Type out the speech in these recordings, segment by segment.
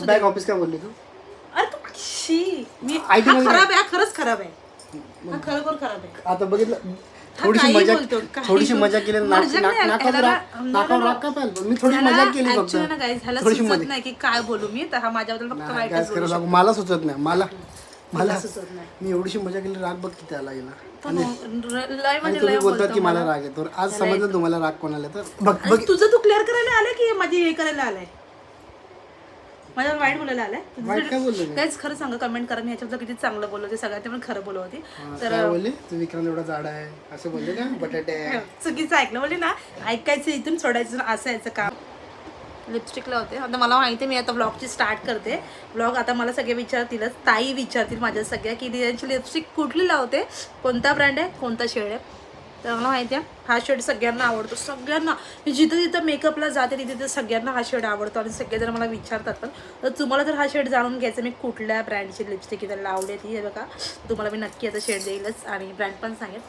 Back office काय बोलली तू? अरे तू शी मी IT मध्ये खराब आहे, हा खरंच खराब आहे, हा खरोखर खराब आहे. आता बघितलं हा थोडीशी काही मजा बोलतो, काही थोडीशी बोलतो. मजा केली मजा नाही, नाकावर राग का पाहिलं मी थोडी मजा केली फक्त Actually ना guys, ह्याला थोडीशी सुचत मजा नाही की काय बोलू मी, तर हा माझ्याबद्दल फक्त नाही, वाईटच guys, बोलू खरं सांगू, शकतो. मला सुचत नाही मला सुचत नाही. मी एवढीशी मजा केली राग बघ किती आला गेला पण लय आणि म्हणजे तुम्ही लय बोलतात की बोलतो मला मला. राग येतो आज समजलं तुम्हाला राग कोणाला तर बघ आणि तुझं तू क्लिअर करायला आलाय की माझी हे करायला आलाय, माझ्यावर वाईट बोलायला आलाय. वाईट काय बोललो मी? काहीच खरं सांगा, कमेंट करा मी ह्याच्याबद्दल किती चांगलं बोललो ते सगळ्यात पण खरं बोलत होती. तर काय बोलले तू विक्रांत एवढा जाडा आहे असं बोलले का बटाटे आहे? चुकीचं ऐकलं म्हणजे ना, ऐकायचं इथून सोडायचं असं याचं काम. लिपस्टिक लावते आता. मला माहिती आहे मी आता ब्लॉगची स्टार्ट करते. ब्लॉग आता मला सगळे विचारतीलच, ताई विचारतील माझ्या सगळ्या की त्यांची लिपस्टिक कुठली लावते, कोणता ब्रँड आहे, कोणता शेड आहे. तर मला माहिती आहे हा शेड सगळ्यांना आवडतो, सगळ्यांना. मी जिथं जिथं मेकअपला जाते तिथे सगळ्यांना हा शेड आवडतो आणि सगळेजण मला विचारतात पण. तर तुम्हाला जर हा शेड जाणून घ्यायचा मी कुठल्या ब्रँडची लिपस्टिक इथं लावली ती हे बघा, तुम्हाला मी नक्की आता शेड देईलच आणि ब्रँड पण सांगेल.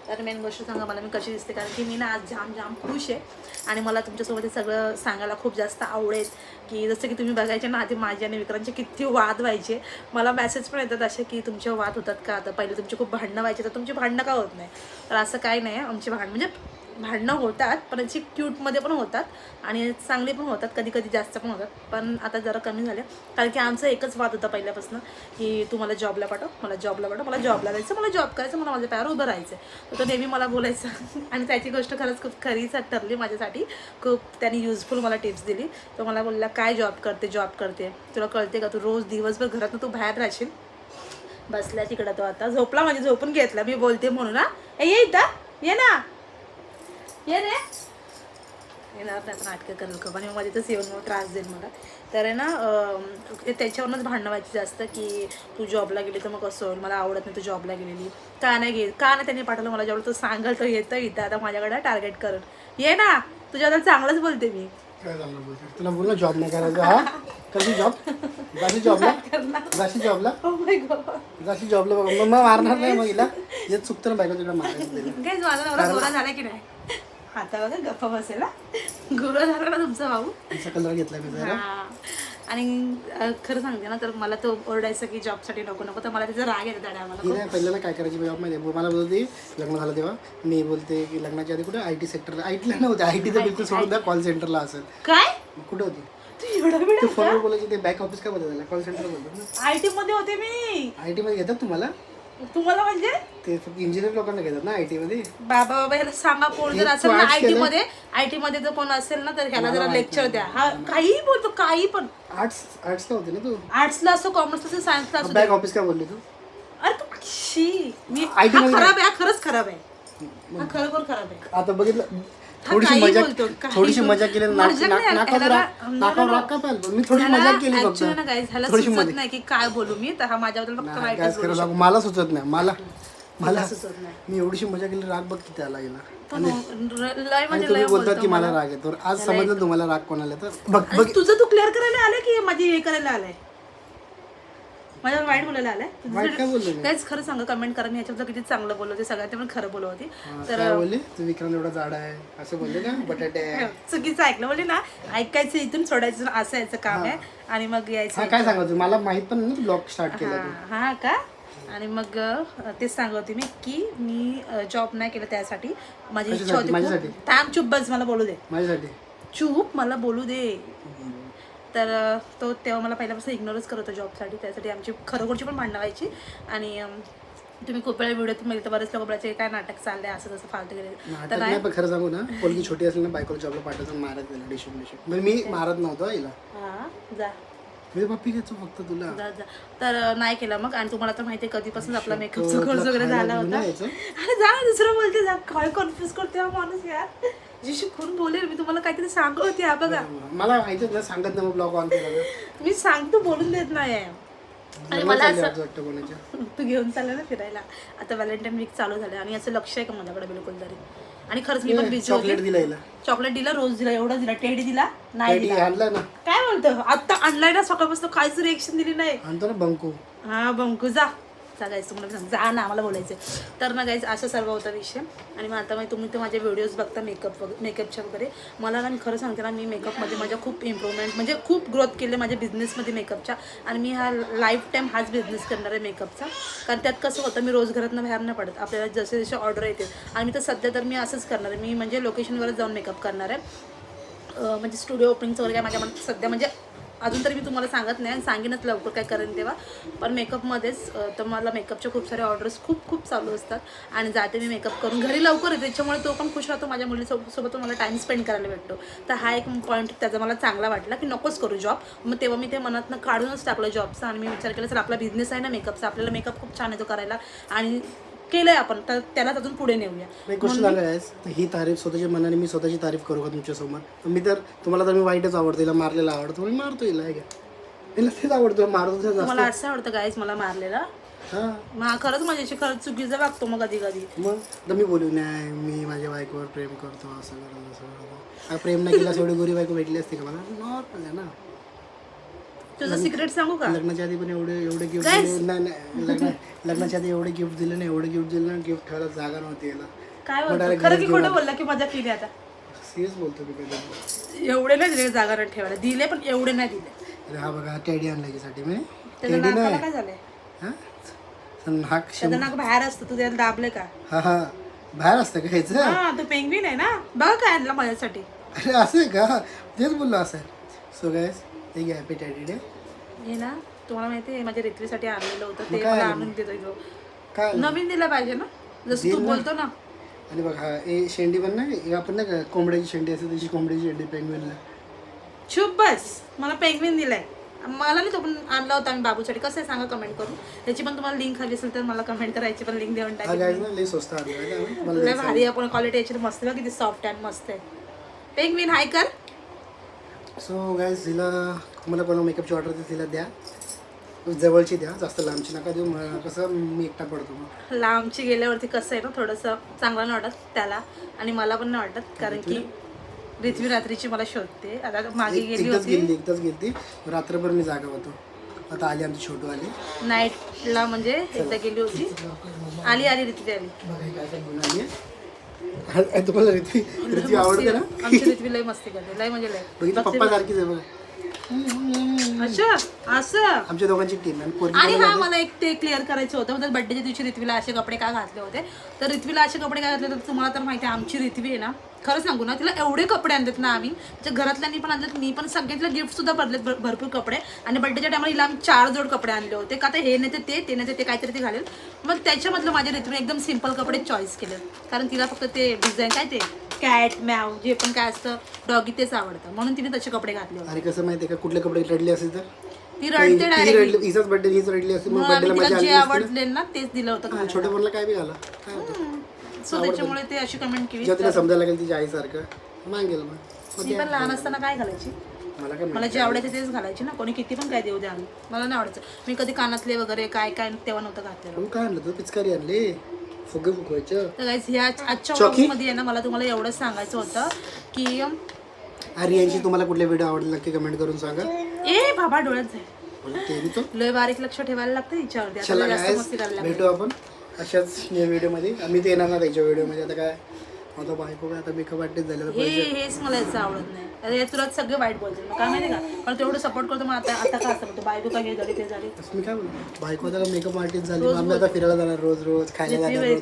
तर मेन गोष्ट सांगा मला मी कशी दिसते, कारण की मी ना आज जाम खुश आहे आणि मला तुमच्यासोबत हे सगळं सांगायला खूप जास्त आवडेल. की जसं की तुम्ही बघायचे ना आधी माझे आणि विक्रांतचे किती वाद व्हायचे, मला मेसेज पण येतात असे की तुमचे वाद होतात का, आता पहिले तुमचे खूप भांडणं व्हायचे तर तुमची भांडणं का होत नाही. तर असं काही नाही आहे, आमची म्हणजे भांडणं होतात पण अशी क्यूटमध्ये पण होतात आणि चांगली पण होतात, कधी कधी जास्त पण होतात, पण आता जरा कमी झाले. कारण की आमचा एकच वाद होता पहिल्यापासून की तू मला जॉबला पाठव, मला जॉबला जायचं, मला जॉब करायचं, मला माझ्या पायावर उभं राहायचं. तर तो नेहमी मला बोलायचा आणि त्याची गोष्ट खरंच खूप खरीच ठरली माझ्यासाठी. खूप त्यांनी युजफुल मला टिप्स दिली. तो मला बोलला काय जॉब करते तुला कळते का, तू रोज दिवसभर घरातून तू बाहेर राहशील. बसल्या तिकडं तो आता झोपला, म्हणजे झोपून घेतला मी बोलते म्हणून. ना ये इथं ये ना, ये रे, येणार नाही पण नाटकं करेल खूप आणि मध्ये तसं येऊन मला त्रास देईल मला. तर आहे ना त्याच्यावरूनच भांडणं व्हायची जास्त की तू जॉबला गेली तर मग कसं होईल, मला आवडत नाही तू जॉबला गेलेली, का नाही त्यांनी पाठवलं मला जॉबला, तो सांगाल तो येतं इथं आता माझ्याकडे टार्गेट करून. ये ना, तुझ्याबद्दल चांगलंच बोलते मी. काय चांगलं बोलते तुला बोलला जॉब नाही करायचा हा कधी जॉब जाशी जॉबला Oh my God. जाशी जॉबला बघ मग मारणार नाही मग हिला हे चुकतं ना बायको तुला मारायचं काय माझा नवरा गोरा झाला की नाही, आता बघा गप्पा बसेला गोरा झाला ना तुमचा भाऊ. तिचा कलर घेतला मी जरा. आणि खरं सांगते ना तर मला तो ओरडायचं की जॉबसाठी नको, तर मला त्याचा राग येतो आम्हाला. नाही पहिल्याला काय करायची जॉब माहिती मला बोलते लग्न झालं तेव्हा मी बोलते की लग्नाच्या आधी कुठे IT सेक्टरला, ITला नव्हते, IT तर बिलकुल सोडून द्या, कॉल सेंटरला असेल. काय कुठे होती तू एवढा वेळ तू फोनवर बोलायची ते बॅक ऑफिस काय बोलत कॉल सेंटर बोलतात ना. IT मध्ये होते मी. IT मध्ये घेतात तुम्हाला, तुम्हाला म्हणजे ते फक्त इंजिनियर लोकांना घेतात ना IT मध्ये. बाबा याला सांगा कोण जर असेल ना IT मध्ये जर कोण असेल ना तर ह्याला जरा लेक्चर द्या. हा काही बोलतो काही पण. आर्ट्सला होते ना तू, आर्ट्सला असो कॉमर्सला असो सायन्सला असो. बॅक ऑफिस काय बोलली तू? अरे तू शी मी IT हा मध्ये खराब आहे, हा खरंच खराब आहे, हा खरोखर खराब आहे. आता बघितलं हा थोडीशी काही मजा बोलतो, काही थोडीशी बोलतो. मजा केली मजा नाही, नाकावर राग का पाहिलं मी थोडी मजा केली फक्त Actually ना guys, ह्याला थोडीशी सुचत मजा नाही की काय बोलू मी, तर हा माझ्याबद्दल फक्त नाही, वाईटच guys, बोलू खरं शकतो. सांगू, मला सुचत नाही मला सुचत नाही. मी एवढीशी मजा केली राग बघ किती आला गेला पण लय आणि म्हणजे तुम्ही लय बोलतात की बोलतो मला राग येतो आज समजलं तुम्हाला राग कोणाला तर बघ तुझं तू क्लिअर करायला आलाय की माझी हे करायला आलाय, माझ्यावर वाईट बोलायला आलाय. वाईट काय बोललो मी? काहीच खरं सांगा, कमेंट करा मी ह्याच्याबद्दल किती चांगलं बोललो ते सगळ्यात पण खरं बोलत होती. तर काय बोलले तू विक्रांत एवढा जाडा आहे असं बोलले का बटाटे आहे? चुकीचं ऐकलं म्हणजे ना, ऐकायचं इथून सोडायचं असं याचं काम आहे आणि मग यायचं. हा काय सांगायचं मला माहित पण नाही ब्लॉग स्टार्ट केला तू. हा का. आणि मग तेच सांगत होते मी की मी जॉब नाही केलं त्यासाठी माझी इच्छा होती. माझ्यासाठी? थांब चुप बस, मला बोलू दे. माझ्यासाठी चूप मला बोलू दे. तर तो तेव्हा मला पहिल्यापासून इग्नोरच करत होता जॉबसाठी, त्यासाठी आमची खरोखरची पण भांडणं व्हायची. आणि तुम्ही खूप वेळा व्हिडिओत बघितलं बरेच लोक बोलायचे काय नाटक चाललंय असं तसं फालतू गेले. नाटक नाही पण खरं सांगू ना पोलगी छोटी असेल ना बायकोला जॉबला पाठवायचं मारत गेलं डिशून म्हणजे मी मारत नव्हतो हिला. हा जा मी बाप्पी घ्यायचो फक्त तुला. जा जा. तर नाही केलं मग. आणि तुम्हाला तर माहिती आहे कधीपासून आपला मेकअपचा कोर्स वगैरे झाला होता. अरे जा ना, दुसरं बोलते जा, काय कन्फ्युज करते हा माणूस यार. जी शिकून बोलेल मी तुम्हाला काहीतरी सांगत होते. हा बघा मला माहितीच ना सांगत नाही ब्लॉग ऑन केला मी सांगतो बोलून देत नाही. आणि मला असं तू घेऊन चालला ना फिरायला, आता व्हॅलेंटाईन वीक चालू झालं आणि असं लक्ष आहे का माझ्याकडे बिलकुल तरी. आणि खरंच मी पण बिझी चॉकलेट होते. दिला चॉकलेट दिला, रोज दिला, एवढा दिला, टेडी दिला नाही दिला. आणला ना काय बोलतो आता आणलाय ना, सकाळपासून काहीच रिएक्शन दिली नाही. आणतो ना बंकू. हा बंकू जा. गाईज तुम्हाला सांग जा ना आम्हाला बोलायचं तर ना गाईज असं सर्व होता विषय. आणि मग आता तुम्ही तर माझे व्हिडिओज बघता मेकअपच्या वगैरे. मला ना मी खरं सांगते ना मी मेकअपमध्ये माझ्या खूप इम्प्रूव्हमेंट म्हणजे खूप ग्रोथ केली माझ्या बिझनेसमध्ये मेकअपच्या. आणि मी हा लाईफ टाईम हाच बिझनेस करणार आहे मेकअपचा. कारण त्यात कसं होतं मी रोज घरातनं बाहेर नाही पडत. आपल्याला जसे जसे ऑर्डर येते आणि मी तर सध्या तर मी असंच करणार आहे. मी म्हणजे लोकेशनवरच जाऊन मेकअप करणार आहे. म्हणजे स्टुडिओ ओपनिंगचं वगैरे काय माझ्या मनात सध्या म्हणजे अजून तरी मी तुम्हाला सांगत नाही आणि सांगेनच लवकर काय करेन तेव्हा. पण मेकअपमध्येच तर मला मेकअपच्या खूप सारे ऑर्डर्स खूप चालू असतात. आणि जाते मी मेकअप करून घरी लवकर येते त्याच्यामुळे तो पण खुश राहतो. माझ्या मुलीसोबत मला टाईम स्पेंड करायला भेटतो. तर हा एक पॉईंट त्याचा मला चांगला वाटला की नकोच करू जॉब. मग तेव्हा मी ते मनातनं काढूनच टाकलं जॉबचा. आणि मी विचार केला सर आपला बिझनेस आहे ना मेकअपचा आपल्याला मेकअप खूप छान येतो करायला आणि केलंय आपण तर त्यालाच अजून पुढे नेऊया. एक गोष्ट झालं आहे ही तारीफ स्वतःच्या मनाने मी स्वतःची तारीफ करू का तुमच्यासमोर. मी तर तुम्हाला तर मी वाईटच आवडतो हिला मारलेला आवडतो मी मारतो हिला आहे का हिला तेच आवडतो मारतो मला असं आवडतं गाईज मला मारलेला. हां मग खरंच माझ्याशी खरंच चुकीचं वागतो मग कधी कधी. मग तर मी बोलू नाही मी माझ्या बायकोवर प्रेम करतो असं करतो असं करतो. प्रेम नाही केला एवढी गोरी बायको भेटली असते का मला नॉर्मल आहे ना. तुझं सिक्रेट सांगू का लग्नाच्या आधी पण एवढे गिफ्ट दिले नाही लग्नाच्या आधी एवढे गिफ्ट दिले नाही एवढे गिफ्ट दिले ना गिफ्ट ठेवायला जागा नव्हती याला. काय बोलतो खरं की खोटं बोलला की मजा केली आता. सिरियस बोलतो मी कधी एवढे नाही दिले जागा नाही ठेवायला दिले पण एवढे नाही दिले. अरे हा बघा टेडी आणला याच्यासाठी मी त्याचं नाकाला काय झालंय हां नाक त्याचं नाक बाहेर असतं तू त्याला दाबले का. हा बाहेर असतं का ह्याचं. हा तो पेंग्विन आहे ना बघा काय आणलं माझ्यासाठी. अरे असं आहे का तेच बोललो असं सो गाईस हे घ्या हॅपी टेडी डे. हे ना तुम्हाला माहिती आहे माझ्या रित्रीसाठी आणलेलं होतं ते मला आणून देतो काय नवीन दिलं पाहिजे ना जसं तू बोलतो ना. आणि बघ हा हे शेंडी पण नाही आपण नाही का कोंबड्याची शेंडी असते तशी कोंबड्याची शेंडी पेंग्विनला. चुप बस मला पेंग्विन दिलाय मला नाही तो पण आणला होता आम्ही बाबूसाठी. कसं आहे सांगा कमेंट करून. त्याची पण तुम्हाला लिंक हवी असेल तर मला कमेंट करायची पण लिंक देऊन टाका. लई स्वस्त आली लय भारी आपण क्वालिटी याची मस्त बघ किती सॉफ्ट अँड मस्त आहे. पेंग्विन हाय कर. सो गाईज तिला मला कोणा मेकअपची ऑर्डर तिला द्या जवळची द्या जास्त लांबची नका देऊ कसं मी एकटा पडतो मग. लांबची गेल्यावरती कसं आहे ना थोडंसं चांगलं नाही वाटत त्याला आणि मला पण नाही वाटत कारण की रिथ्वी रात्रीची मला शोधते. आता मागे गेली होती एकदाच गेली रात्रभर मी जागा होतो. आता आली आमची छोटू आली नाईटला म्हणजे एकदा गेली होती आली रिथ्वी आली. तुम्हाला रिथ्वी आवडते ना. आमची रिथ्वी लय मस्ती करते लय म्हणजे लय बघितलं पप्पा सारखीच आहे बघा. अच्छा असं आमच्या दोघांची टीम आणि हा मला एक ते क्लिअर करायचं होतं म्हणजे बर्थडेच्या दिवशी रिथ्वीला असे कपडे का घातले होते. तर रिथ्वीला असे कपडे काय घातले तर तुम्हाला तर माहिती आहे आमची रिथ्वी आहे ना खरं सांगू ना तिला एवढे कपडे आणतात ना आम्ही त्याच्या घरातल्यांनी पण आणलेत मी पण सगळ्यांना गिफ्ट सुद्धा भरलेत भरपूर कपडे. आणि बर्थडेच्या टायमाला हिला आम्ही 4 जोड कपडे आणले होते का तर हे नाही ते नाही ते काहीतरी ते घालेल. मग त्याच्यामधलं माझ्या रिथ्वीने एकदम सिम्पल कपडे चॉईस केले कारण तिला फक्त ते डिझाईन काय ते कॅट मॅव जे पण काय असतं डॉगी तेच आवडतं म्हणून तिने तसे कपडे घातले होते. आणि कसं माहिती आहे का कुठले कपडे रडले असेल तर ती रडते डायरेक्ट. हिचाच बर्थडे हीच रडली असते मग बर्थडेला मजा जे आली आवडले ना तेच दिलं होतं. छोट्या मुलाला काय बी घाला काय होतं. सो त्याच्यामुळे ते अशी कमेंट केली. जेव्हा तिला समजायला लागेल तिच्या आईसारखं मागेल मग ती पण लहान असताना काय घालायची मला काय मला जे आवडायचं तेच घालायची ना कोणी किती पण काय देऊ द्या आम्ही मला नाही आवडायचं. मी कधी कानातले वगैरे काय काय तेव्हा नव्हतं घातलेलं. काय आणलं तू पिचकारी आणली फुगे फुगवायचं. तर गाईस ह्या आजच्या व्लॉगमध्ये आहे ना मला तुम्हाला एवढंच सांगायचं होतं की आर्यांशी तुम्हाला कुठले व्हिडिओ आवडले नक्की कमेंट करून सांगा. ए बाबा डोळ्यात जाईल ते तो लय बारीक लक्ष ठेवायला लागतं हिच्यावरती. आता जास्त मस्ती करायला लागते. भेटू आपण अशाच व्हिडिओमध्ये. आम्ही ते येणार ना त्याच्या व्हिडिओमध्ये. आता काय आता बायको काय आता मेकअप आर्टिस्ट झालं हेच मला याचं आवडत नाही. अरे तुला सगळे वाईट बोलतील मग काय माहिती का पण तेवढं सपोर्ट करतो मग आता काय असं म्हणतो बायको काय हे झाली ते झाली. मी काय बोलतो बायको आता मेकअप आर्टिस्ट झाली आम्ही आता फिरायला जाणार रोज खायला जाणार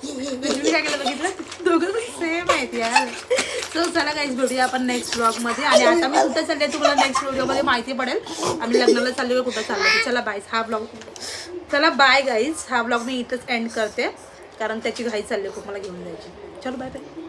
तुम्ही काय केलं बघितलं दोघं सेम आहेत यार. सो चला गाईज भेटूया आपण नेक्स्ट व्लॉगमध्ये. आणि आता मी कुठं चालले तुम्हाला नेक्स्ट व्हिडिओमध्ये माहिती पडेल. आम्ही लग्नाला चाललो का कुठं चाललो. चला बाय हा ब्लॉग चला बाय गाईज. हा ब्लॉग मी इथंच एंड करते कारण त्याची घाई चालली खूप मला घेऊन जायची. चलो बाय बाय.